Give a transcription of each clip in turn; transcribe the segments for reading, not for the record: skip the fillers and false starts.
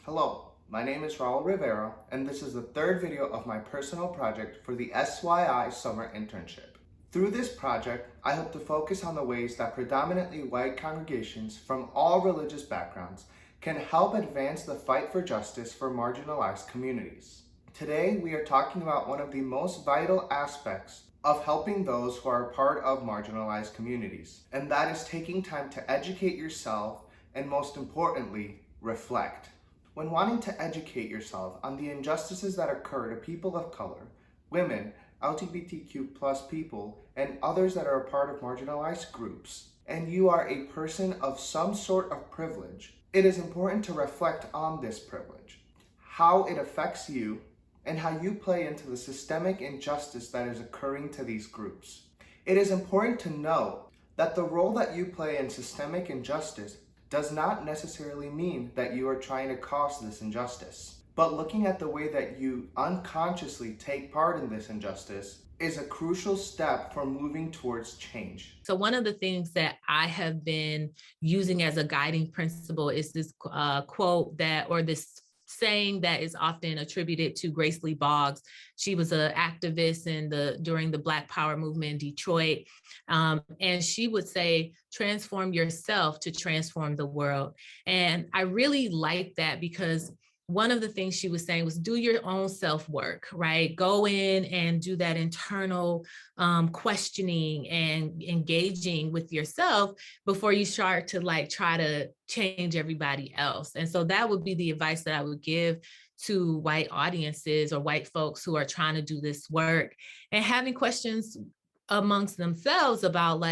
Hello, my name is Raul Rivera, and this is the third video of my personal project for the SYI Summer Internship. Through this project, I hope to focus on the ways that predominantly white congregations from all religious backgrounds can help advance the fight for justice for marginalized communities. Today, we are talking about one of the most vital aspects of helping those who are part of marginalized communities, and that is taking time to educate yourself and, most importantly, reflect. When wanting to educate yourself on the injustices that occur to people of color, women, LGBTQ plus people, and others that are a part of marginalized groups, and you are a person of some sort of privilege, it is important to reflect on this privilege, how it affects you, and how you play into the systemic injustice that is occurring to these groups. It is important to know that the role that you play in systemic injustice does not necessarily mean that you are trying to cause this injustice. But looking at the way that you unconsciously take part in this injustice is a crucial step for moving towards change. So one of the things that I have been using as a guiding principle is this quote or this saying that is often attributed to Grace Lee Boggs. She was an activist during the Black Power movement in Detroit. And she would say, transform yourself to transform the world. And I really like that because one of the things she was saying was do your own self-work, right? Go in and do that internal questioning and engaging with yourself before you start to try to change everybody else. And so that would be the advice that I would give to white audiences or white folks who are trying to do this work and having questions amongst themselves about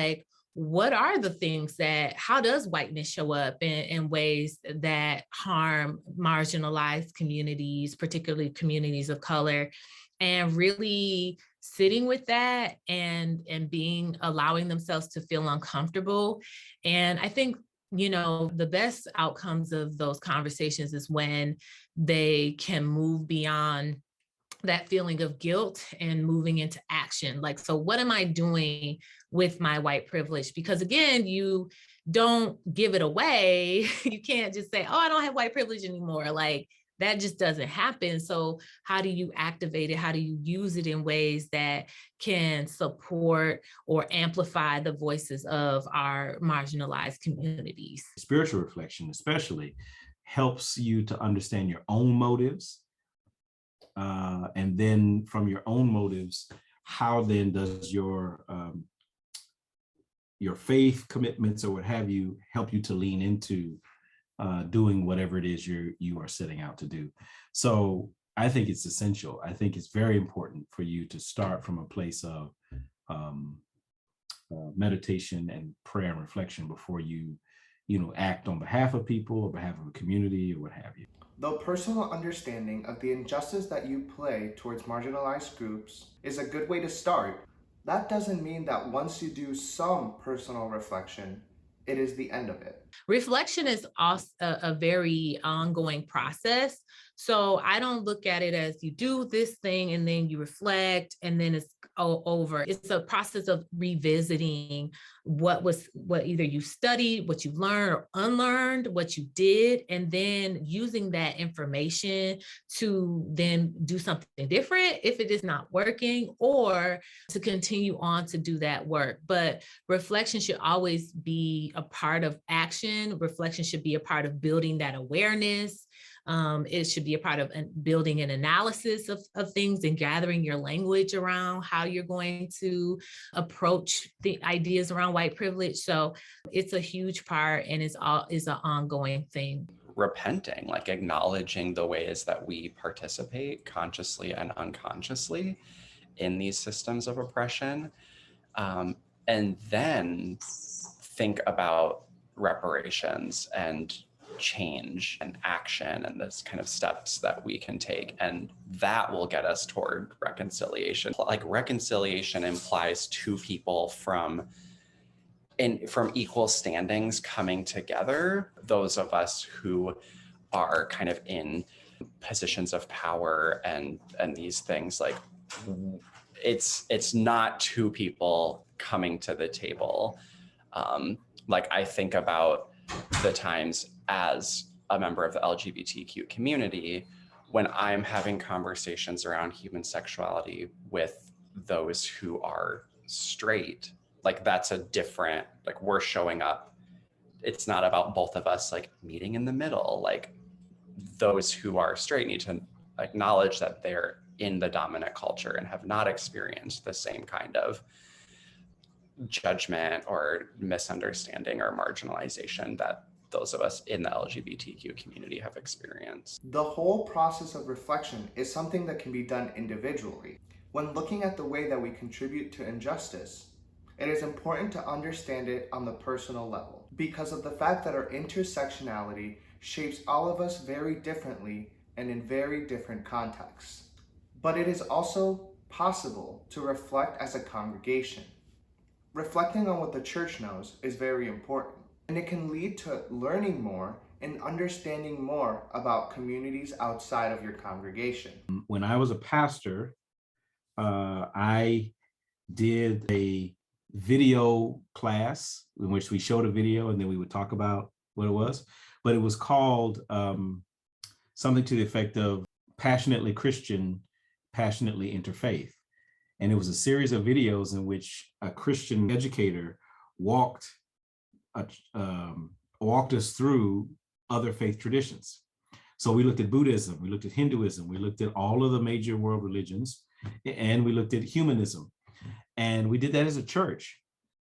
what are the things how does whiteness show up in ways that harm marginalized communities, particularly communities of color, and really sitting with that and allowing themselves to feel uncomfortable. And I think, the best outcomes of those conversations is when they can move beyond that feeling of guilt and moving into action. So what am I doing with my white privilege? Because again, you don't give it away. You can't just say, oh, I don't have white privilege anymore. That just doesn't happen. So how do you activate it? How do you use it in ways that can support or amplify the voices of our marginalized communities? Spiritual reflection especially helps you to understand your own motives. And then from your own motives, how then does your faith commitments or what have you help you to lean into doing whatever it is you are setting out to do? So I think it's essential. I think it's very important for you to start from a place of meditation and prayer and reflection before you act on behalf of people or behalf of a community or what have you. Though personal understanding of the injustice that you play towards marginalized groups is a good way to start, that doesn't mean that once you do some personal reflection, it is the end of it. Reflection is also a very ongoing process. So I don't look at it as you do this thing and then you reflect and then it's over. It's a process of revisiting what either you studied, what you learned or unlearned, what you did, and then using that information to then do something different if it is not working, or to continue on to do that work. But reflection should always be a part of action. Reflection should be a part of building that awareness. It should be a part of building an analysis of things and gathering your language around how you're going to approach the ideas around white privilege. So it's a huge part and is an ongoing thing. Repenting, acknowledging the ways that we participate consciously and unconsciously in these systems of oppression, and then think about reparations and change and action and this kind of steps that we can take, and that will get us toward reconciliation. Reconciliation implies two people from equal standings coming together. Those of us who are kind of in positions of power and these things, it's not two people coming to the table. I think about the times as a member of the LGBTQ community, when I'm having conversations around human sexuality with those who are straight, like that's a different, like we're showing up. It's not about both of us like meeting in the middle. Like those who are straight need to acknowledge that they're in the dominant culture and have not experienced the same kind of judgment or misunderstanding or marginalization that those of us in the LGBTQ community have experienced. The whole process of reflection is something that can be done individually. When looking at the way that we contribute to injustice, it is important to understand it on the personal level because of the fact that our intersectionality shapes all of us very differently and in very different contexts. But it is also possible to reflect as a congregation. Reflecting on what the church knows is very important, and it can lead to learning more and understanding more about communities outside of your congregation. When I was a pastor, I did a video class in which we showed a video and then we would talk about what it was, but it was called something to the effect of Passionately Christian, Passionately Interfaith. And it was a series of videos in which a Christian educator walked us through other faith traditions. So we looked at Buddhism, we looked at Hinduism, we looked at all of the major world religions, and we looked at humanism. And we did that as a church.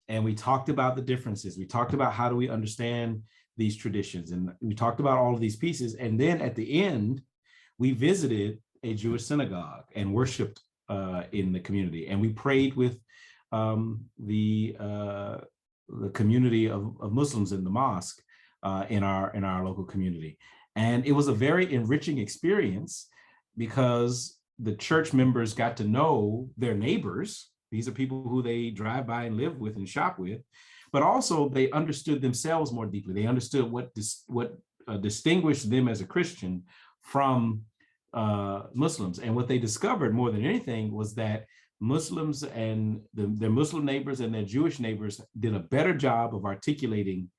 And we talked about the differences. We talked about how do we understand these traditions. And we talked about all of these pieces. And then at the end, we visited a Jewish synagogue and worshiped in the community. And we prayed with the community of Muslims in the mosque in our local community. And it was a very enriching experience because the church members got to know their neighbors. These are people who they drive by and live with and shop with, but also they understood themselves more deeply. They understood what distinguished them as a Christian from Muslims. And what they discovered more than anything was that Muslims and their Muslim neighbors and their Jewish neighbors did a better job of articulating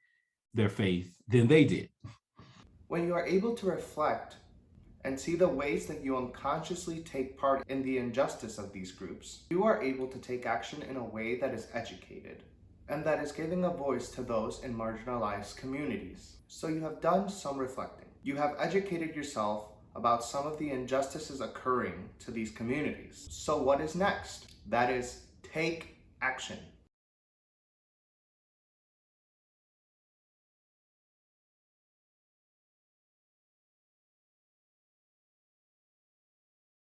their faith than they did. When you are able to reflect and see the ways that you unconsciously take part in the injustice of these groups, you are able to take action in a way that is educated and that is giving a voice to those in marginalized communities. So you have done some reflecting. You have educated yourself about some of the injustices occurring to these communities. So what is next? That is, take action.